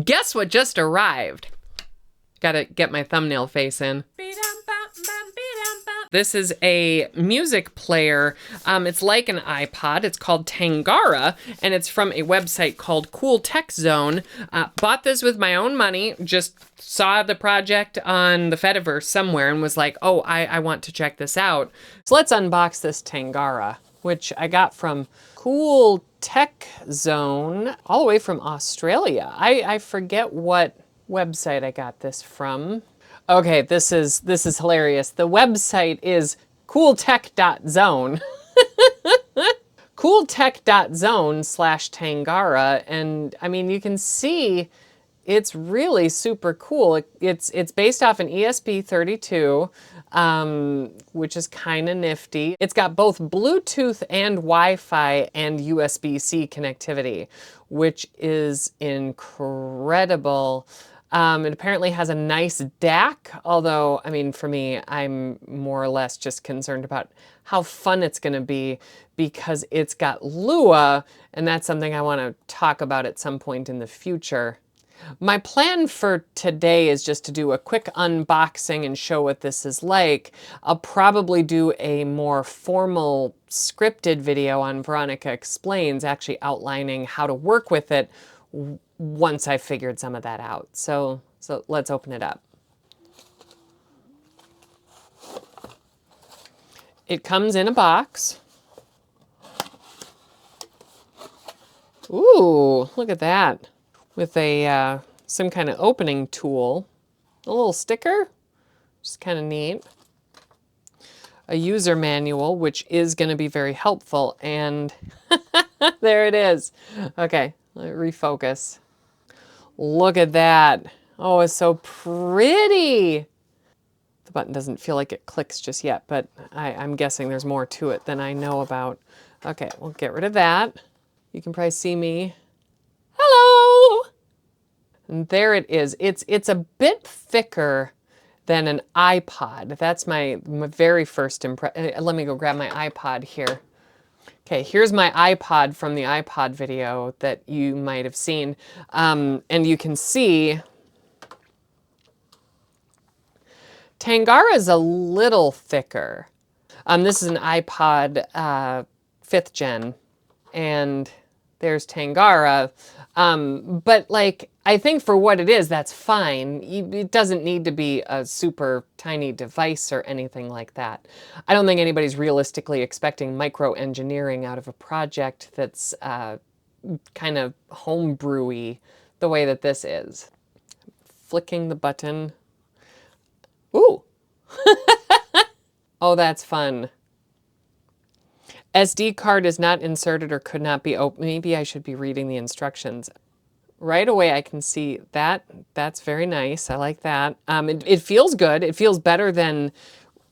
Guess what just arrived? Gotta get my thumbnail face in. This is a music player. It's like an iPod. It's called Tangara, and it's from a website called Cool Tech Zone. Bought this with my own money. Just saw the project on the Fediverse somewhere and was like, oh, I want to check this out. So let's unbox this Tangara, which I got from Cool Tech Zone, all the way from Australia. I forget what website I got this from. Okay, this is hilarious. The website is cooltech.zone. cooltech.zone/Tangara, and I mean, you can see it's really super cool. It's based off an ESP32, which is kind of nifty. It's got both Bluetooth and Wi-Fi and USB-C connectivity, which is incredible. It apparently has a nice DAC, although, I mean, for me, I'm more or less just concerned about how fun it's going to be because it's got Lua, and that's something I want to talk about at some point in the future. My plan for today is just to do a quick unboxing and show what this is like. I'll probably do a more formal scripted video on Veronica Explains, actually outlining how to work with it once I figured some of that out. So let's open it up. It comes in a box. Ooh, look at that. With a some kind of opening tool. A little sticker, which is kind of neat. A user manual, which is going to be very helpful. And there it is. Okay, let me refocus. Look at that. Oh, it's so pretty. The button doesn't feel like it clicks just yet, but I'm guessing there's more to it than I know about. Okay, we'll get rid of that. You can probably see me. Hello! And there it is. It's a bit thicker than an iPod. That's my very first impression. Let me go grab my iPod here. Okay, here's my iPod from the iPod video that you might have seen. And you can see Tangara is a little thicker. This is an iPod 5th gen, and there's Tangara. But like, I think for what it is, that's fine. It doesn't need to be a super tiny device or anything like that. I don't think anybody's realistically expecting micro engineering out of a project that's kind of homebrewy the way that this is. Flicking the button. Ooh. Oh, that's fun. SD card is not inserted or could not be opened. Maybe I should be reading the instructions. Right away, I can see that. That's very nice. I like that. It feels good. It feels better than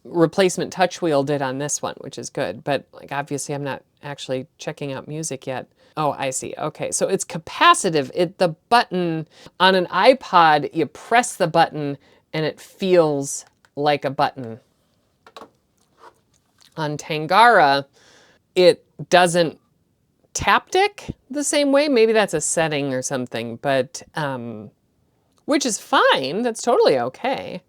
replacement touch wheel did on this one, which is good. But like, obviously, I'm not actually checking out music yet. Oh, I see. Okay, so it's capacitive. The button on an iPod, you press the button and it feels like a button. On Tangara, it doesn't taptic the same way. Maybe that's a setting or something, but which is fine. That's totally okay.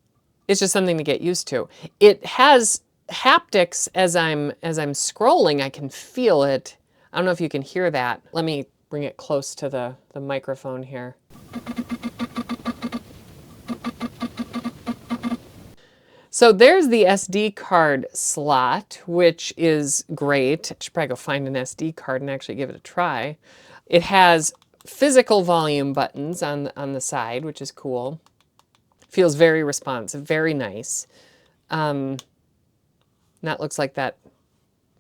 It's just something to get used to. It has haptics as I'm scrolling. I can feel it. I don't know if you can hear that. Let me bring it close to the microphone here. So there's the SD card slot, which is great. I should probably go find an SD card and actually give it a try. It has physical volume buttons on the side, which is cool. Feels very responsive, very nice. That looks like that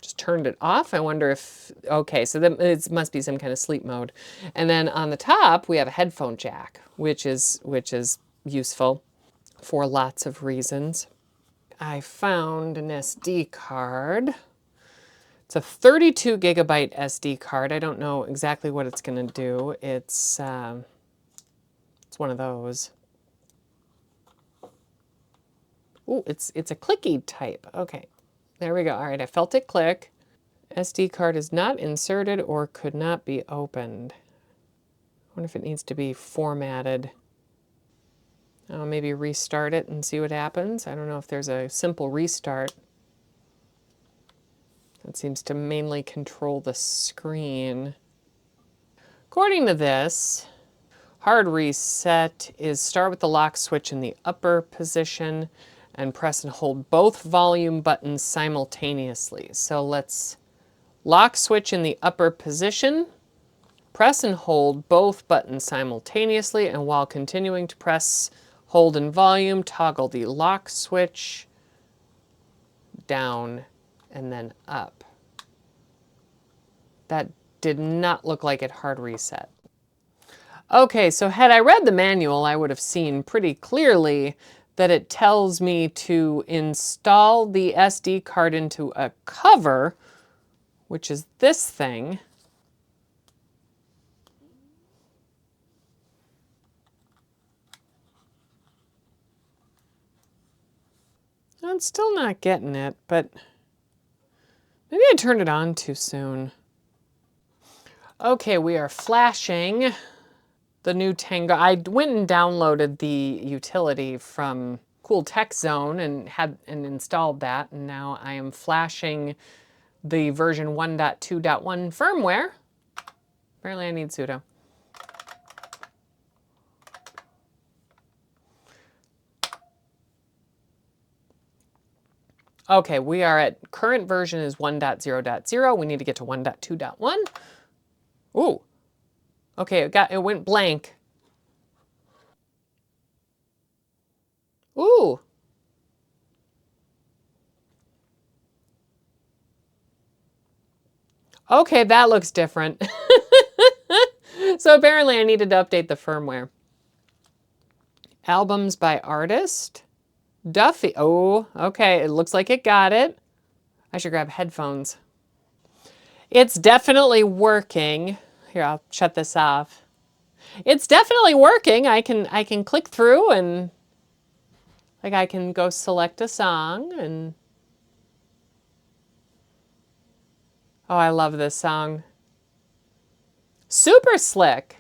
just turned it off. I wonder if, okay, so then it must be some kind of sleep mode. And then on the top, we have a headphone jack, which is useful for lots of reasons. I found an SD card. It's a 32 gigabyte SD card. I don't know exactly what it's going to do. It's one of those. Ooh, it's a clicky type. Okay, there we go. All right, I felt it click. SD card is not inserted or could not be opened. wonder if it needs to be formatted. I'll maybe restart it and see what happens. I don't know if there's a simple restart. That seems to mainly control the screen. According to this, hard reset is start with the lock switch in the upper position and press and hold both volume buttons simultaneously. So let's lock switch in the upper position, press and hold both buttons simultaneously, and while continuing to press, hold, and volume, toggle the lock switch down and then up. That did not look like it hard reset. Okay, so had I read the manual, I would have seen pretty clearly that it tells me to install the SD card into a cover, which is this thing. I'm still not getting it, but maybe I turned it on too soon. Okay, we are flashing the new Tangara. I went and downloaded the utility from Cool Tech Zone and installed that, and now I am flashing the version 1.2.1 firmware. Apparently I need sudo. Okay, we are at current version is 1.0.0. We need to get to 1.2.1. Ooh. Okay, it went blank. Ooh. Okay, that looks different. So apparently I needed to update the firmware. Albums by artist. Duffy. Oh, okay. It looks like it got it. I should grab headphones. It's definitely working. Here, I'll shut this off. It's definitely working. I can click through and like I can go select a song and oh, I love this song. Super slick.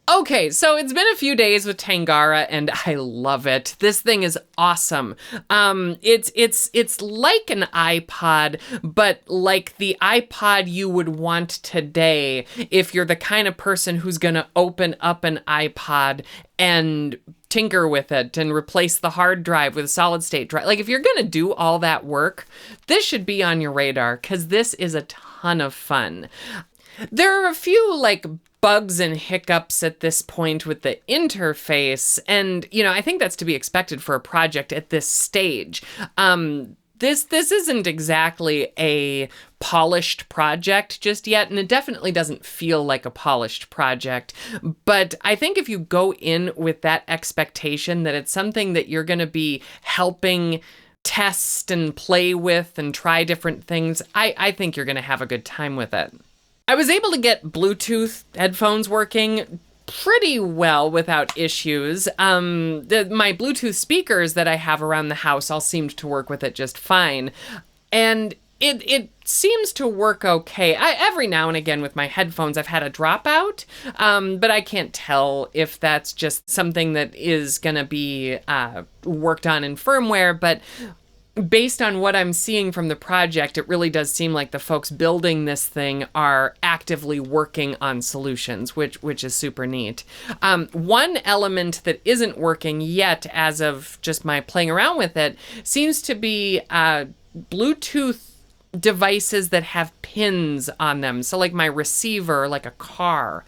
Okay, so it's been a few days with Tangara and I love it. This thing is awesome. It's like an iPod, but like the iPod you would want today if you're the kind of person who's gonna open up an iPod and tinker with it and replace the hard drive with a solid state drive. Like if you're gonna do all that work, this should be on your radar because this is a ton of fun. There are a few like bugs and hiccups at this point with the interface, and you know, I think that's to be expected for a project at this stage. This isn't exactly a polished project just yet, and it definitely doesn't feel like a polished project. But I think if you go in with that expectation that it's something that you're going to be helping test and play with and try different things, I think you're going to have a good time with it. I was able to get Bluetooth headphones working pretty well without issues. My Bluetooth speakers that I have around the house all seemed to work with it just fine. And it seems to work okay. Every now and again with my headphones, I've had a dropout, but I can't tell if that's just something that is going to be worked on in firmware, but based on what I'm seeing from the project, it really does seem like the folks building this thing are actively working on solutions, which is super neat. One element that isn't working yet as of just my playing around with it seems to be Bluetooth devices that have pins on them. So like my receiver, like a car.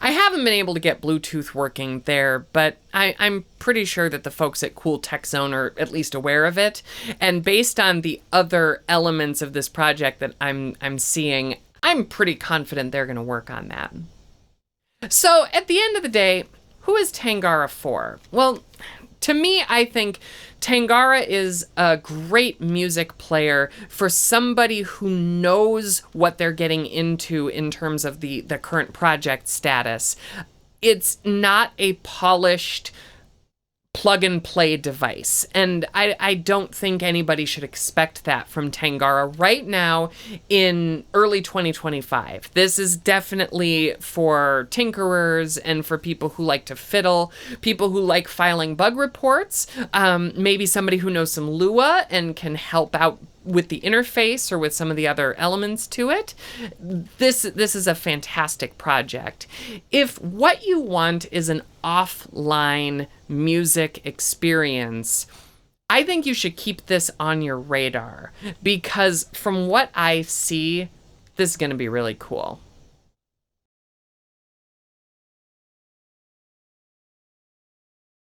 I haven't been able to get Bluetooth working there, but I'm pretty sure that the folks at Cool Tech Zone are at least aware of it. And based on the other elements of this project that I'm seeing, I'm pretty confident they're going to work on that. So at the end of the day, who is Tangara for? Well, to me, I think Tangara is a great music player for somebody who knows what they're getting into in terms of the current project status. It's not a polished plug and play device. And I don't think anybody should expect that from Tangara right now in early 2025. This is definitely for tinkerers and for people who like to fiddle, people who like filing bug reports, maybe somebody who knows some Lua and can help out with the interface or with some of the other elements to it. This is a fantastic project. If what you want is an offline music experience, I think you should keep this on your radar, because from what I see, this is going to be really cool.